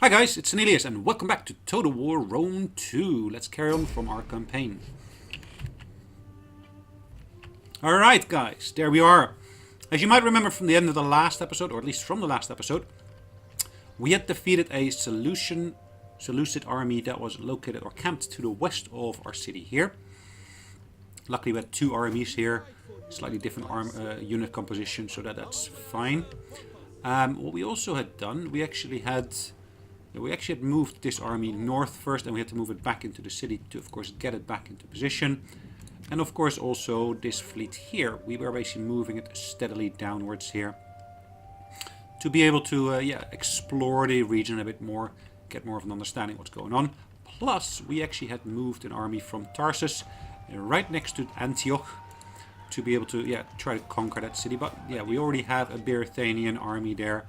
Hi guys, it's Sonelias and welcome back to Total War Rome 2. Let's carry on from our campaign. Alright guys, there we are. As you might remember from the end of the last episode, or at least from the last episode, we had defeated a Seleucid army that was located or camped to the west of our city here. Luckily we had two armies here, slightly different unit composition, so that's fine. What we also had done, we actually had moved this army north first, and we had to move it back into the city to, of course, get it back into position. And of course also this fleet here, we were basically moving it steadily downwards here to be able to explore the region a bit more, get more of an understanding of what's going on. Plus we actually had moved an army from Tarsus right next to Antioch to be able to try to conquer that city. But we already have a Byzantinian army there,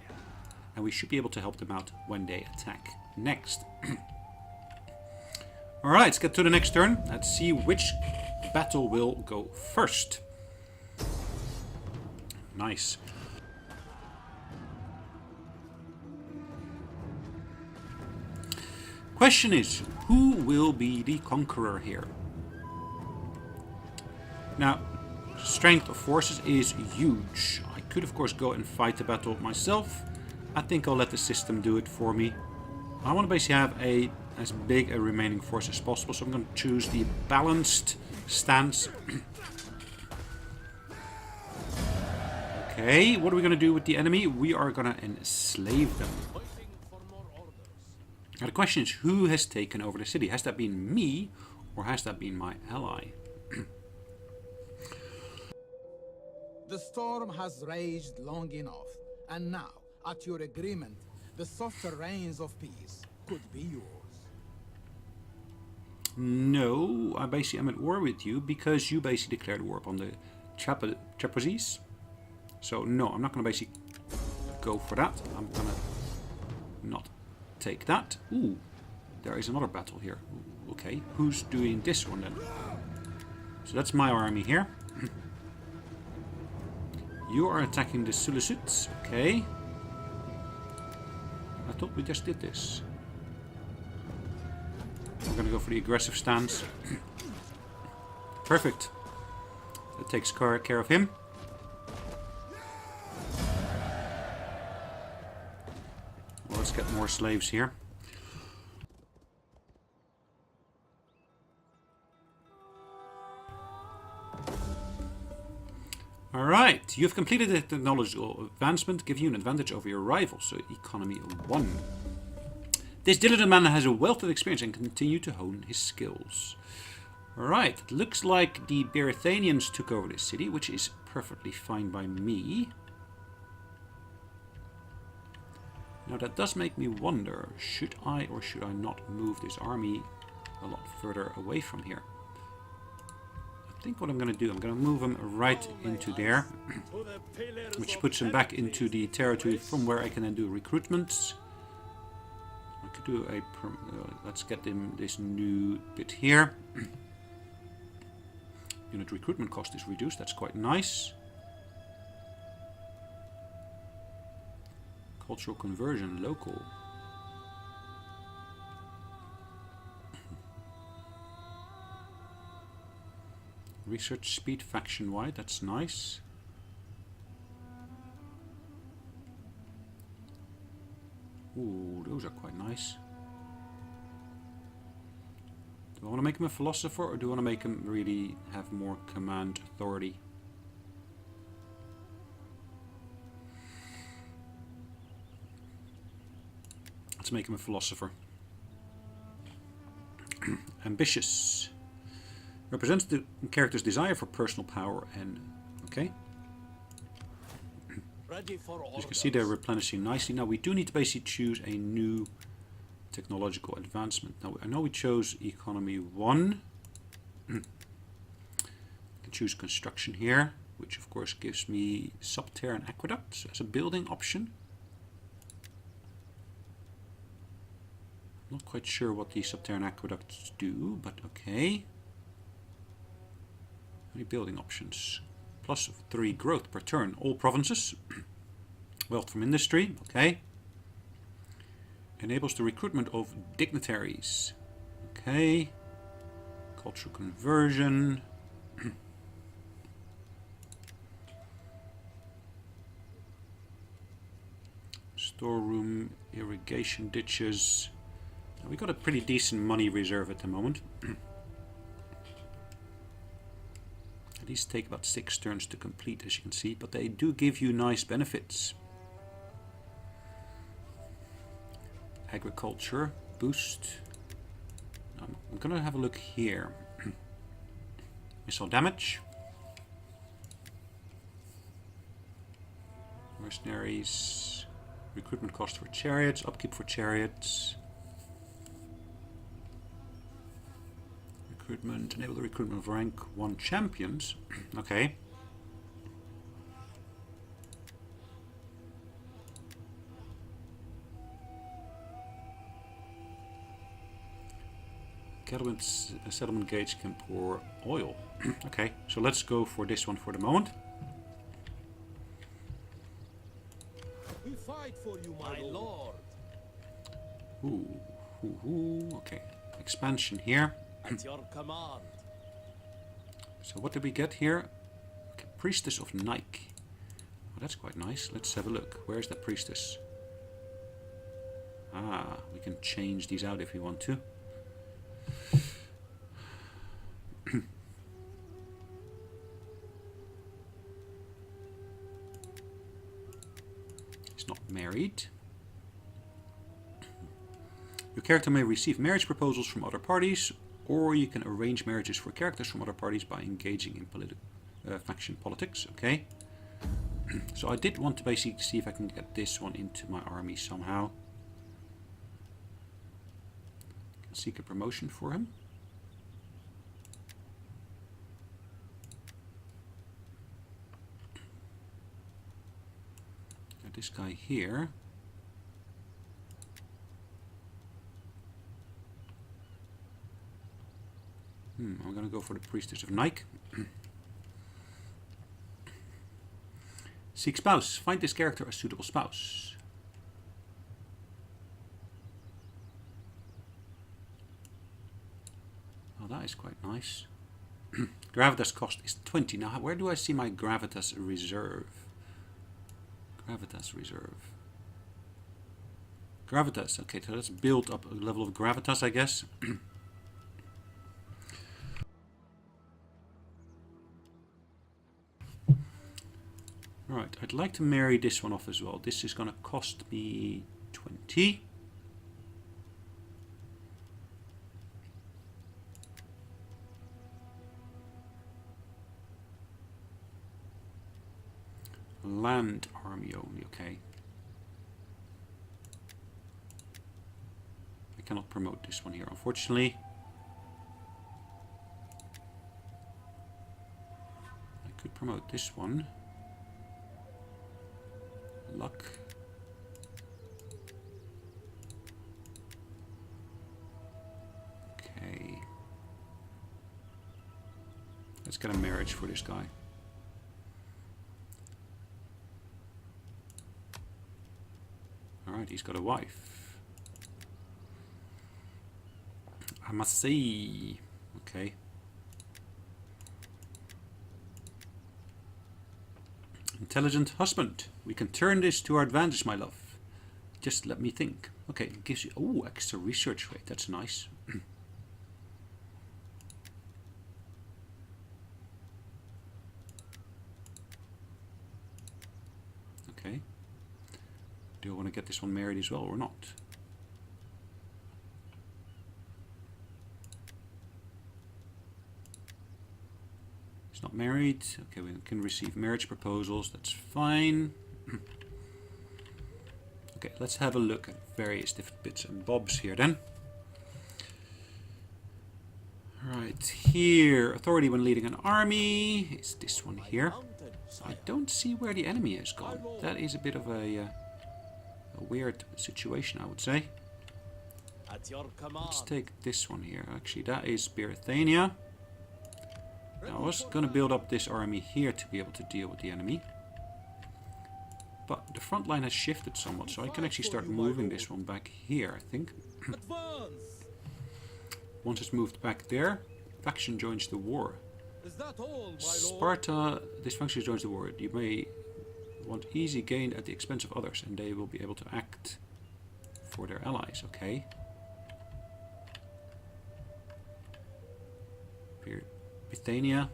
and we should be able to help them out when they attack next. Alright, let's get to the next turn. Let's see which battle will go first. Nice. Question is, who will be the conqueror here? Now, strength of forces is huge. I could of course go and fight the battle myself. I think I'll let the system do it for me. I want to basically have as big a remaining force as possible, so I'm going to choose the balanced stance. Okay, what are we going to do with the enemy? We are going to enslave them. Now the question is, who has taken over the city? Has that been me, or has that been my ally? The storm has raged long enough, and now, at your agreement, the softer rains of peace could be yours. No, I basically am at war with you because you basically declared war upon the Chaposis. So no, I'm not going to basically go for that. I'm going to not take that. Ooh, there is another battle here. Okay, who's doing this one then? So that's my army here. You are attacking the Seleucids. Okay. I thought we just did this. We're going to go for the aggressive stance. Perfect. That takes care of him. Well, let's get more slaves here. Alright, you've completed the technological advancement, giving you an advantage over your rivals, so economy 1. This diligent man has a wealth of experience and continue to hone his skills. Alright, it looks like the Byzantinians took over this city, which is perfectly fine by me. Now that does make me wonder, should I or should I not move this army a lot further away from here? I think what I'm going to do, I'm going to move him right into there, which puts him back into the territory from where I can then do recruitments. I could do let's get him this new bit here. Unit recruitment cost is reduced, that's quite nice. Cultural conversion, local. Research speed faction wide, that's nice. Ooh, those are quite nice. Do I want to make him a philosopher, or do I want to make him really have more command authority? Let's make him a philosopher. Ambitious. Represents the character's desire for personal power and... okay. As you can see, they're replenishing nicely. Now we do need to basically choose a new technological advancement. Now I know we chose economy 1. I can choose construction here, which of course gives me subterranean aqueducts as a building option. Not quite sure what the subterranean aqueducts do, but okay. Any building options? Plus 3 growth per turn. All provinces. Wealth from industry. Okay. Enables the recruitment of dignitaries. Okay. Cultural conversion. Storeroom, irrigation ditches. Now, we got a pretty decent money reserve at the moment. These take about 6 turns to complete, as you can see, but they do give you nice benefits. Agriculture, boost. I'm gonna have a look here. Missile damage. Mercenaries. Recruitment cost for chariots, upkeep for chariots. Recruitment, enable the recruitment of rank 1 champions. Okay. Settlement gauge can pour oil. Okay, so let's go for this one for the moment. We fight for you, my lord. Okay, expansion here. At your command. So what did we get here? Okay, Priestess of Nike. Oh, that's quite nice. Let's have a look. Where's the priestess? Ah, we can change these out if we want to. He's not married. Your character may receive marriage proposals from other parties, or you can arrange marriages for characters from other parties by engaging in faction politics. Okay. So I did want to basically see if I can get this one into my army somehow. Can seek a promotion for him. This guy here. I'm gonna go for the Priestess of Nike. Seek spouse. Find this character a suitable spouse. Oh, that is quite nice. Gravitas cost is 20. Now, where do I see my Gravitas reserve? Gravitas reserve. Gravitas. Okay, so let's build up a level of Gravitas, I guess. Right, I'd like to marry this one off as well. This is going to cost me 20. Land army only, okay. I cannot promote this one here, unfortunately. I could promote this one. Luck. Okay. Let's get a marriage for this guy. Alright, he's got a wife. I must say. Okay. Intelligent husband. We can turn this to our advantage, my love. Just let me think. Okay, it gives you... Oh, extra research rate. That's nice. Okay. Do I want to get this one married as well or not? He's not married. Okay, we can receive marriage proposals. That's fine. Okay, let's have a look at various different bits and bobs here then. Right, here, authority when leading an army. It's this one here. I don't see where the enemy is gone. That is a bit of a weird situation, I would say. Let's take this one here. Actually, that is Byrithania. Now, I was going to build up this army here to be able to deal with the enemy. But the front line has shifted somewhat, so I can actually start moving this one back here, I think. Advance! Once it's moved back there, faction joins the war. Is that all, my lord? Sparta, this faction joins the war. You may want easy gain at the expense of others, and they will be able to act for their allies, okay? Bithynia,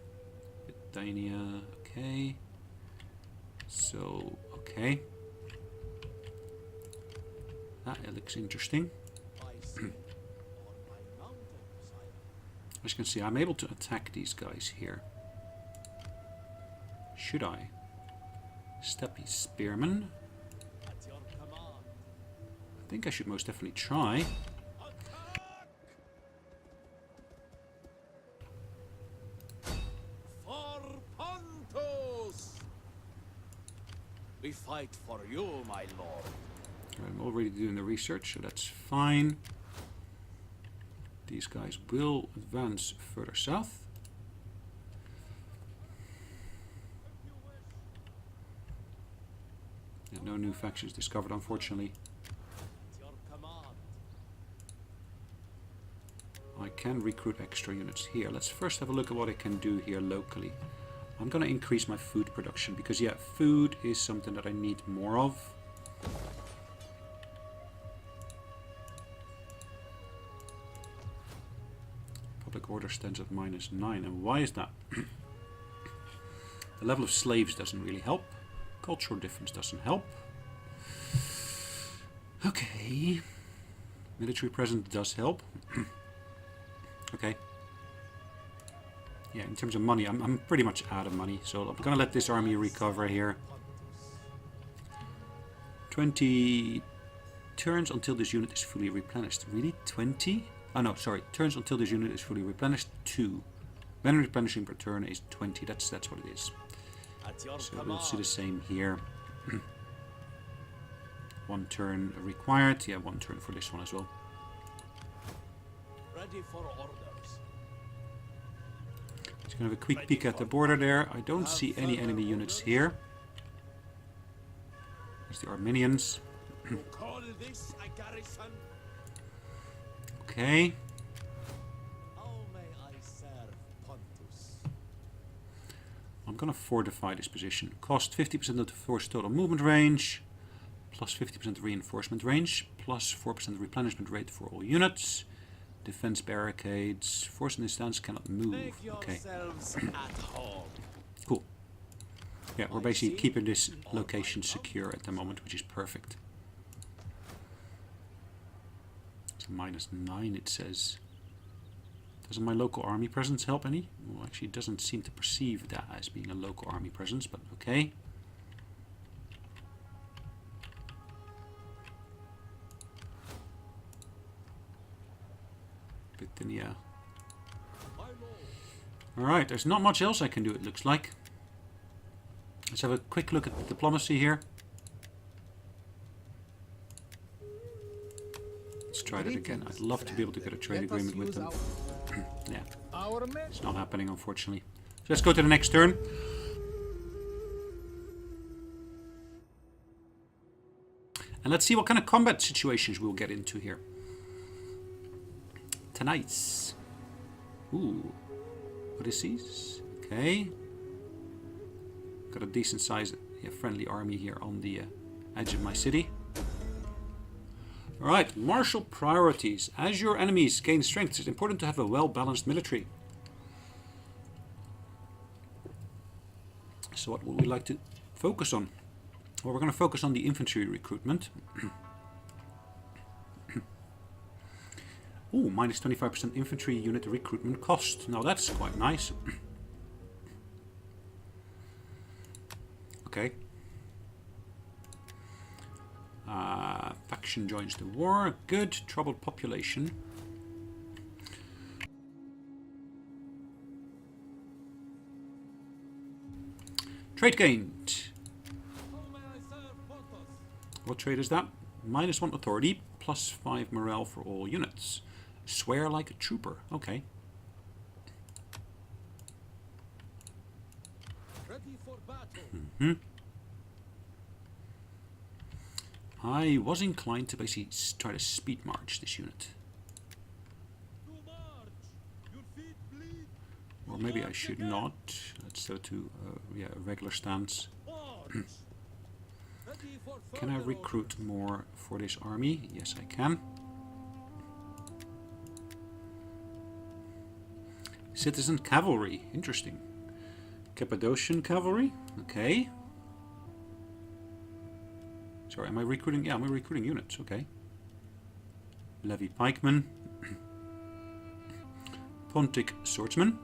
okay. So, okay. That looks interesting. As you can see, I'm able to attack these guys here. Should I? Steppy Spearman. I think I should most definitely try. For Pontus! We fight for you, my lord. I'm already doing the research, so that's fine. These guys will advance further south. Yeah, no new factions discovered, unfortunately. I can recruit extra units here. Let's first have a look at what I can do here locally. I'm going to increase my food production because, yeah, food is something that I need more of. Public order stands at -9. And why is that? The level of slaves doesn't really help. Cultural difference doesn't help. Okay. Military presence does help. Okay. Yeah, in terms of money, I'm pretty much out of money. So I'm going to let this army recover here. 20 turns until this unit is fully replenished. Really? 20? Oh no, sorry. Turns until this unit is fully replenished. 2. When replenishing per turn is 20. That's what it is. So we'll see the same here. 1 turn required. Yeah, 1 turn for this one as well. Ready for orders. Just gonna have a quick peek at the border there. I don't see any enemy units here. There's the Armenians. Call this a garrison? Okay. How may I serve Pontus? I'm gonna fortify this position. Cost 50% of the force total movement range, plus 50% reinforcement range, plus 4% replenishment rate for all units. Defense barricades. Force in this stance cannot move. Make Okay. yourselves at home. Cool. Yeah, we're basically keeping this location secure at the moment, which is perfect. It's a -9, it says. Doesn't my local army presence help any? Well, actually, it doesn't seem to perceive that as being a local army presence, but okay. Bithynia. Alright, there's not much else I can do, it looks like. Let's have a quick look at diplomacy here. Let's try that again. I'd love to be able to get a trade agreement with them. Yeah, it's not happening, unfortunately. So let's go to the next turn. And let's see what kind of combat situations we'll get into here. Tonight's. Ooh. Odysseus. Okay. Got a decent sized friendly army here on the edge of my city. Alright, martial priorities. As your enemies gain strength, it's important to have a well-balanced military. So what would we like to focus on? Well, we're going to focus on the infantry recruitment. Ooh, minus 25% infantry unit recruitment cost. Now that's quite nice. Okay. Faction joins the war. Good. Troubled population. Trade gained. What trade is that? -1 authority, +5 morale for all units. Swear like a trooper. Okay. Ready for battle. Mm-hmm. I was inclined to basically try to speed march this unit. To march! Your feet bleed! Or maybe I should not. Let's go to yeah, a regular stance. March! Ready for Can I further recruit more for this army? Yes, I can. Citizen cavalry. Interesting. Cappadocian cavalry. Okay. Sorry, am I recruiting? Yeah, I'm recruiting units. Okay. Levy pikemen. Pontic swordsman.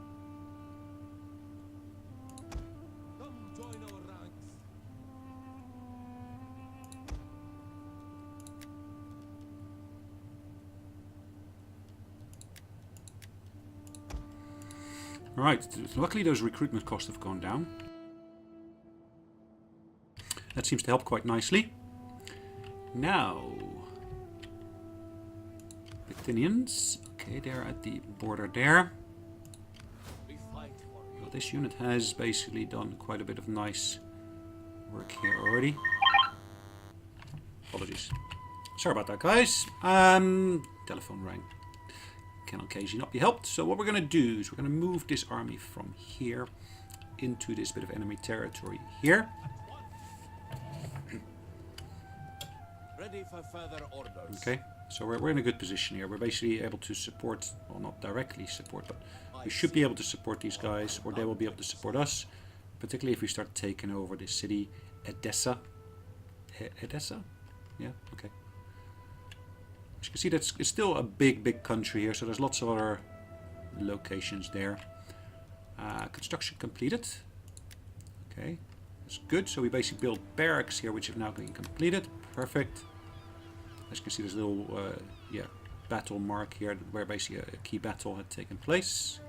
Come join our ranks. Right. Luckily, those recruitment costs have gone down. That seems to help quite nicely. Now, Bithynians. Okay, they're at the border there. We fight for you. Well, this unit has basically done quite a bit of nice work here already. Apologies. Sorry about that, guys. Telephone rang. Can occasionally not be helped. So what we're going to do is we're going to move this army from here into this bit of enemy territory here. Ready for further orders. Okay, so we're in a good position here. We're basically able to support, well, not directly support, but we should be able to support these guys, or they will be able to support us, particularly if we start taking over this city, Edessa. Edessa? Yeah, okay. As you can see, it's still a big country here, so there's lots of other locations there. Construction completed. Okay, that's good. So we basically built barracks here, which have now been completed. Perfect. As you can see, there's a little yeah, battle mark here where basically a key battle had taken place.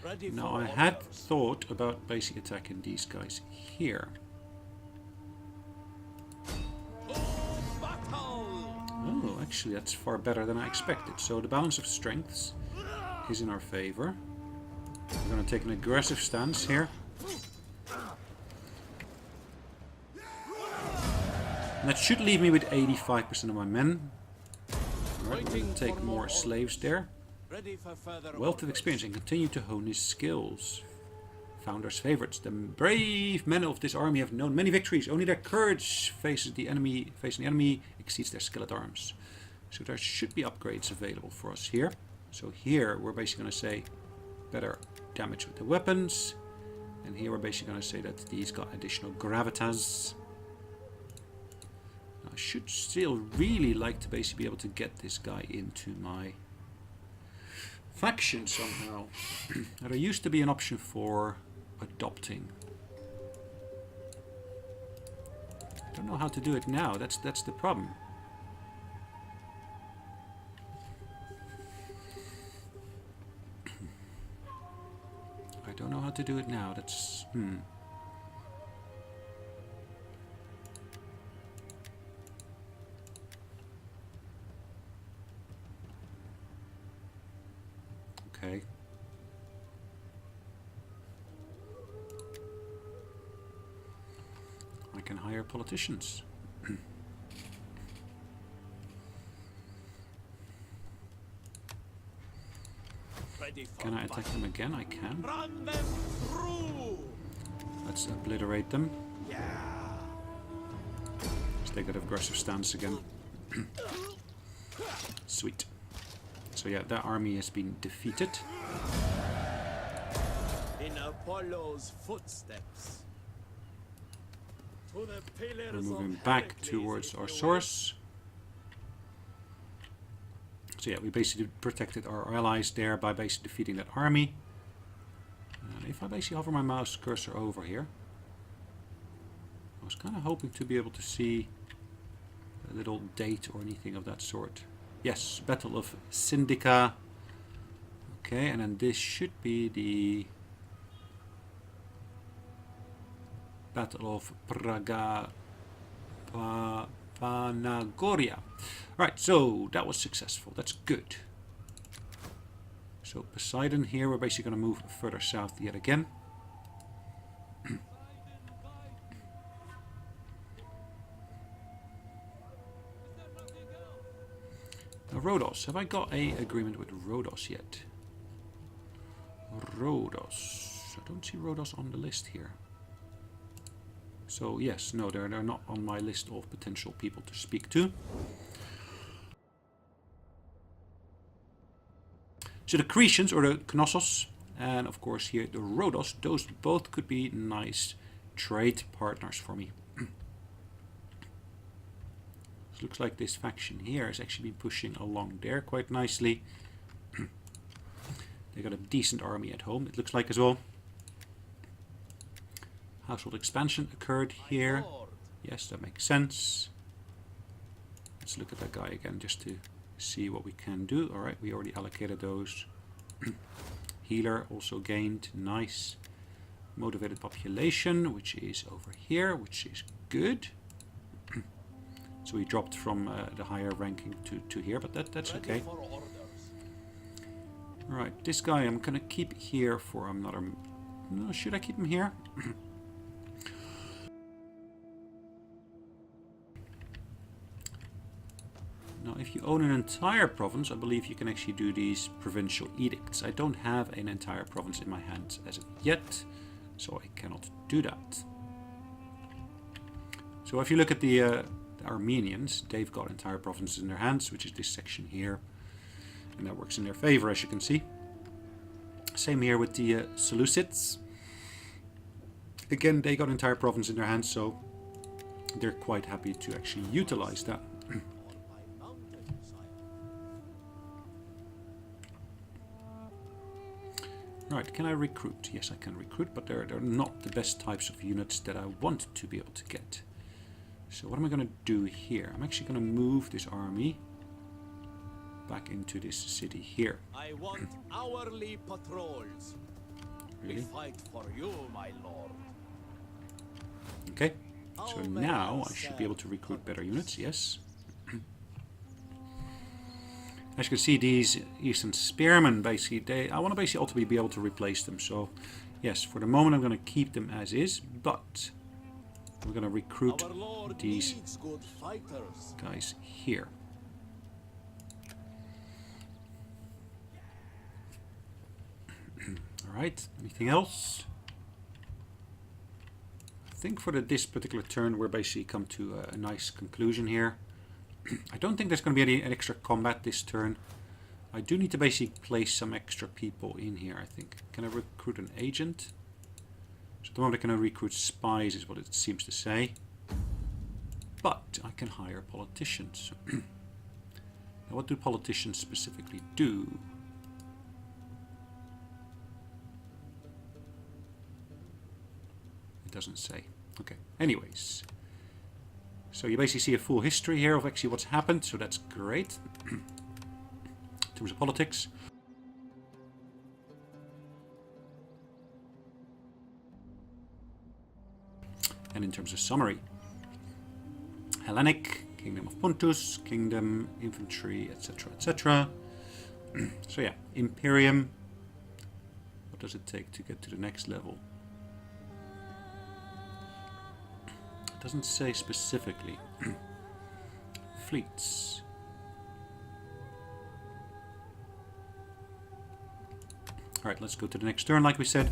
Ready Now for I had orders. thought about basically attacking these guys here. Battle! Oh, actually that's far better than I expected. So the balance of strengths is in our favor. We're going to take an aggressive stance here. And that should leave me with 85% of my men. Alright, we're going to take more slaves there. Ready for further Wealth of orders. experience and continue to hone his skills. Founder's favorites. The brave men of this army have known many victories. Only their courage facing the enemy exceeds their skill at arms. So there should be upgrades available for us here. So here we're basically going to say better damage with the weapons. And here we're basically going to say that these got additional gravitas. I should still really like to basically be able to get this guy into my faction somehow. Now, there used to be an option for adopting. I don't know how to do it now. That's the problem. I don't know how to do it now. That's Okay. I can hire politicians. Ready for Can I attack them again? I can. Run them through! Let's obliterate them. Yeah! Let's take that aggressive stance again. Sweet. So yeah, that army has been defeated. In Apollo's footsteps. To the pillars We're moving of back Heracles, towards if our you source. So yeah, we basically protected our allies there by basically defeating that army. And if I basically hover my mouse cursor over here, I was kind of hoping to be able to see a little date or anything of that sort. Yes, Battle of Syndica. Okay, and then this should be the Battle of Panagoria. Right, so that was successful. That's good. So Poseidon here, we're basically going to move further south yet again. Rhodos. Have I got a agreement with Rhodos yet? Rhodos. I don't see Rhodos on the list here. So yes, no, they're not on my list of potential people to speak to. So the Cretians, or the Knossos, and of course here the Rhodos, those both could be nice trade partners for me. It looks like this faction here has actually been pushing along there quite nicely. They got a decent army at home, it looks like as well. Household expansion occurred here. Yes, that makes sense. Let's look at that guy again just to see what we can do. Alright, we already allocated those. Healer also gained. Nice. Motivated population, which is over here, which is good. So we dropped from the higher ranking to here, but that's okay. Alright, this guy I'm gonna keep here for another... No, should I keep him here? Now, if you own an entire province, I believe you can actually do these provincial edicts. I don't have an entire province in my hands as of yet, so I cannot do that. So if you look at the Armenians, they've got entire provinces in their hands, which is this section here. And that works in their favor, as you can see. Same here with the Seleucids. Again, they got entire province in their hands, so they're quite happy to actually utilize that. Right, can I recruit? Yes, I can recruit, but they're not the best types of units that I want to be able to get. So what am I going to do here? I'm actually going to move this army back into this city here. I want hourly patrols. Really? We fight for you, my lord. Okay, so now I should be able to recruit better units, yes. As you can see, these Eastern Spearmen, basically, I want to basically ultimately be able to replace them. So, yes, for the moment I'm going to keep them as is, but we're going to recruit these guys here. Alright, anything else? I think for this particular turn we're basically come to a nice conclusion here. I don't think there's going to be any extra combat this turn. I do need to basically place some extra people in here, I think. Can I recruit an agent? So at the moment I can recruit spies is what it seems to say. But I can hire politicians. Now what do politicians specifically do? It doesn't say. Okay, anyways. So you basically see a full history here of actually what's happened, so that's great. In terms of politics. And in terms of summary. Hellenic, Kingdom of Pontus, Kingdom, Infantry, etc, etc. So yeah, Imperium. What does it take to get to the next level? Doesn't say specifically. Fleets. Alright, let's go to the next turn like we said.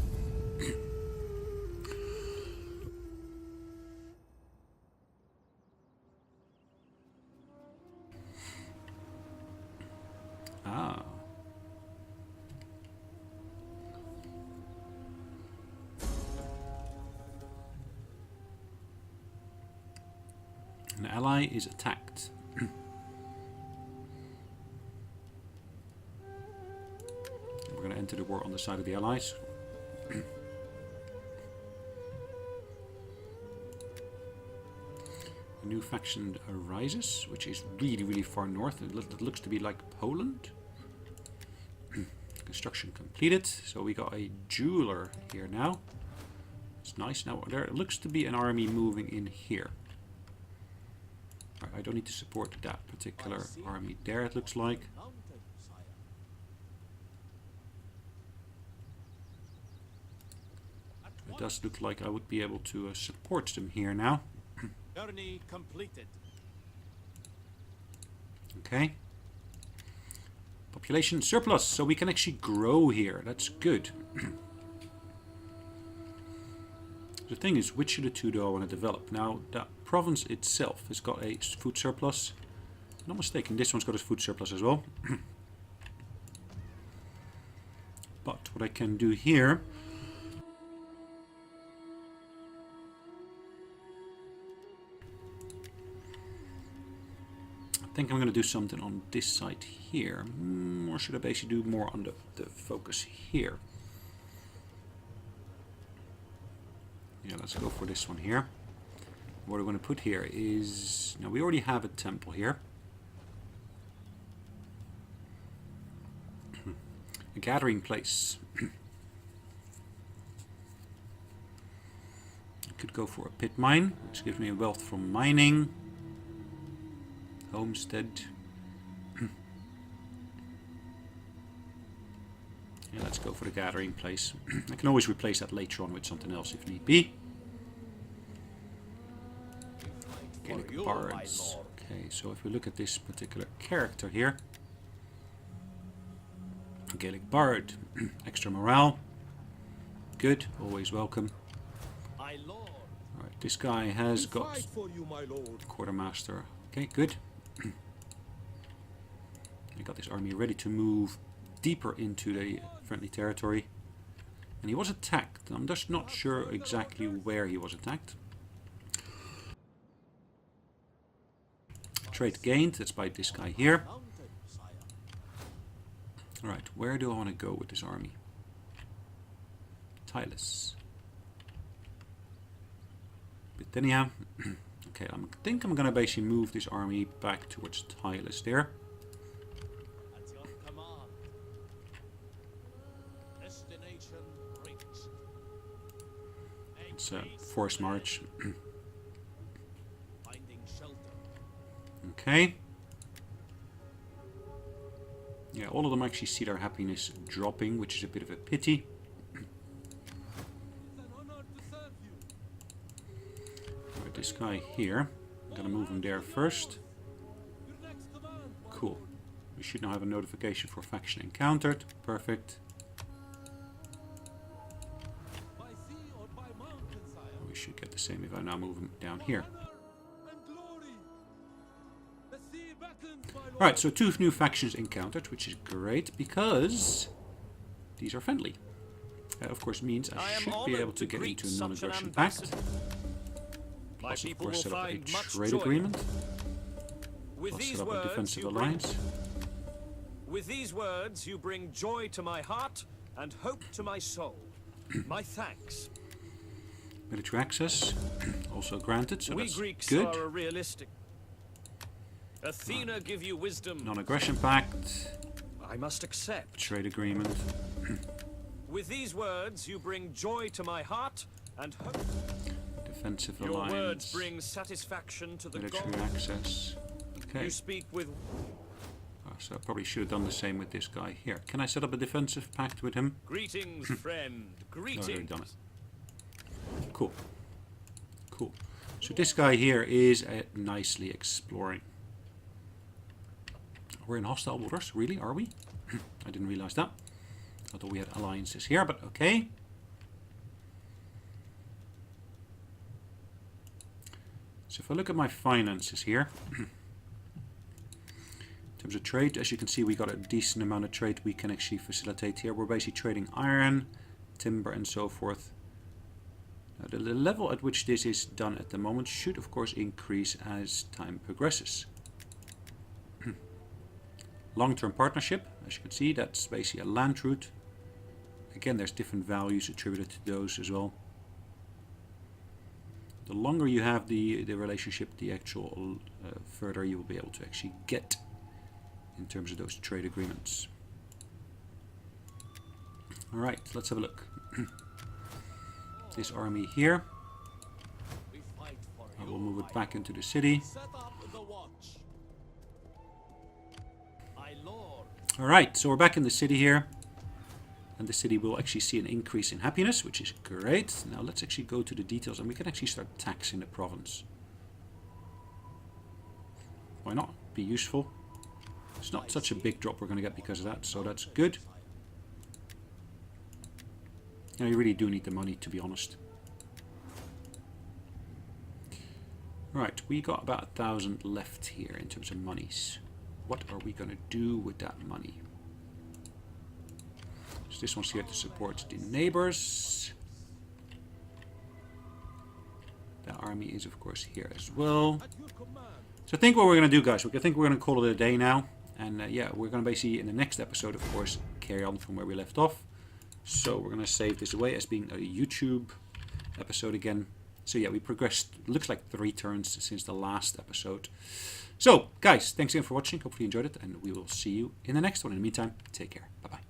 Ah. An ally is attacked. We're going to enter the war on the side of the allies. A new faction arises, which is really, really far north. It looks to be like Poland. Construction completed. So we got a jeweler here now. It's nice. Now there looks to be an army moving in here. I don't need to support that particular army there, it looks like. It does look like I would be able to support them here now. Journey completed. Okay. Population surplus, so we can actually grow here. That's good. The thing is, which of the two do I want to develop? Now, that province itself has got a food surplus. If I'm not mistaken, this one's got a food surplus as well. But what I can do here... I think I'm going to do something on this side here. Or should I basically do more on the focus here? Yeah, let's go for this one here. What we're going to put here is... Now, we already have a temple here. A gathering place. I could go for a pit mine, which gives me wealth from mining. Homestead. Yeah, let's go for the gathering place. I can always replace that later on with something else if need be. Gaelic bards. Okay, so if we look at this particular character here. Gaelic bard. Extra morale. Good, always welcome. Alright, this guy has got quartermaster. Okay, good. I got this army ready to move deeper into the friendly territory. And he was attacked. I'm just not sure exactly where he was attacked. Trade gained, that's by this guy here. Alright, where do I want to go with this army? Tylus. Bithynia. Okay, I think I'm going to basically move this army back towards Tylus there. It's a forced march. Okay. Yeah, all of them actually see their happiness dropping, which is a bit of a pity. Alright, this guy here. I'm gonna move him there first. Cool. We should now have a notification for faction encountered. Perfect. We should get the same if I now move him down here. Alright, so 2 new factions encountered, which is great because these are friendly. That of course means I should be able to get into a non-aggression pact. Plus of course set up a trade agreement. Plus set up a defensive alliance. With these words you bring joy to my heart and hope to my soul. My thanks. Military access also granted, so that's Greeks good. are realistic. Athena give you wisdom. Non-aggression pact. I must accept. Trade agreement. With these words you bring joy to my heart and hope. Defensive Your alliance. words bring satisfaction to the Military gods. access. Okay. You speak with... So I probably should have done the same with this guy here. Can I set up a defensive pact with him? Greetings, friend. No, I've Greetings. already done it. Cool. Cool. So this guy here is nicely exploring. We're in hostile waters, really? Are we? I didn't realize that. I thought we had alliances here, but okay. So if I look at my finances here, in terms of trade, as you can see, we got a decent amount of trade we can actually facilitate here. We're basically trading iron, timber, and so forth. The level at which this is done at the moment should, of course, increase as time progresses. Long-term partnership, as you can see, that's basically a land route. Again, there's different values attributed to those as well. The longer you have the relationship, the actual further you will be able to actually get in terms of those trade agreements. Alright, let's have a look. This army here. I will move it back into the city. Alright, so we're back in the city here. And the city will actually see an increase in happiness, which is great. Now let's actually go to the details and we can actually start taxing the province. Why not? Be useful. It's not such a big drop we're going to get because of that, so that's good. You know, you really do need the money, to be honest. Right, we got about 1,000 left here in terms of monies. What are we going to do with that money? So this one's here to support the neighbors. The army is, of course, here as well. So I think what we're going to do, guys, I think we're going to call it a day now. And yeah, we're going to basically, in the next episode, of course, carry on from where we left off. So we're going to save this away as being a YouTube episode again. So yeah, we progressed, looks like 3 turns since the last episode. So, guys, thanks again for watching. Hopefully you enjoyed it, and we will see you in the next one. In the meantime, take care. Bye-bye.